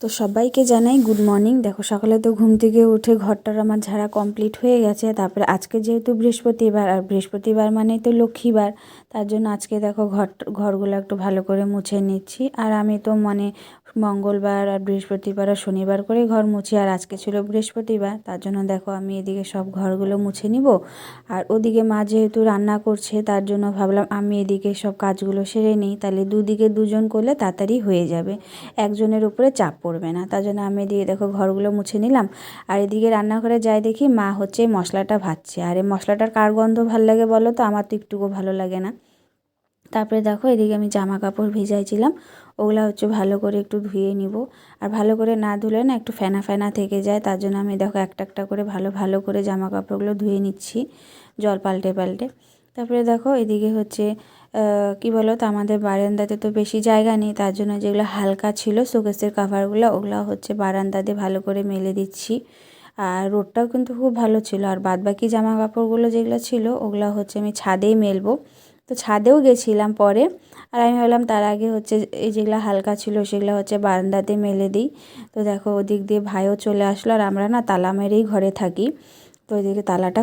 তো সবাইকে জানাই গুড মর্নিং। দেখো সকালে তো ঘুম থেকে উঠে ঘরটার আমার ঝাড়া কমপ্লিট হয়ে গেছে। তারপরে আজকে যেহেতু বৃহস্পতিবার, আর বৃহস্পতিবার মানেই তো লক্ষ্মীবার, তার জন্য আজকে দেখো ঘরগুলো একটু ভালো করে মুছে নিচ্ছি। আর আমি তো মঙ্গলবার আর বৃহস্পতিবার আর শনিবার করে ঘর মুছি, আর আজকে ছিল বৃহস্পতিবার, তার জন্য দেখো আমি এদিকে সব ঘরগুলো মুছে নিব। আর ওদিকে মা যেহেতু রান্না করছে, তার জন্য ভাবলাম আমি এদিকে সব কাজগুলো সেরে নিই, তাহলে দুদিকে দুজন করলে তাড়াতাড়ি হয়ে যাবে, একজনের উপরে চাপ পড়বে না। তার জন্য আমি এদিকে দেখো ঘরগুলো মুছে নিলাম। আর এদিকে রান্নাঘরে যাই দেখি মা হচ্ছে মশলাটা ভাজছে। আর এই মশলাটার কার গন্ধ ভালো লাগে বলো তো? আমার তো একটুকু ভালো লাগে না। তারপরে দেখো এদিকে আমি জামা কাপড় ভিজাইছিলাম, ওগুলো হচ্ছে ভালো করে একটু ধুয়ে নিব। আর ভালো করে না ধুলে না একটু ফেনা ফেনা থেকে যায়, তার জন্য আমি দেখো একটা একটা করে ভালো করে জামা কাপড়গুলো ধুয়ে নিচ্ছি জল পাল্টে পাল্টে। তারপরে দেখো এদিকে হচ্ছে কি বলো তো, আমাদের বারান্দাতে তো বেশি জায়গা নেই, তার জন্য যেগুলো হালকা ছিল শোকেসের কাভারগুলো, ওগুলো হচ্ছে বারান্দাতে ভালো করে মেলে দিচ্ছি। আর রোদটাও কিন্তু খুব ভালো ছিল। আর বাদবাকি জামা কাপড়গুলো যেগুলো ছিল ওগুলো হচ্ছে আমি ছাদেই মেলবো। তো ছাদেও গেছিলাম পরে, আর আমি ভাবলাম তার আগে হচ্ছে এই যেগুলো হালকা ছিল সেগুলো হচ্ছে বারান্দাতে মেলে দিই। তো দেখো ওদিক দিয়ে ভাইও চলে আসলো, আর আমরা না তালা মেরেই ঘরে থাকি, তো ওইদিকে তালাটা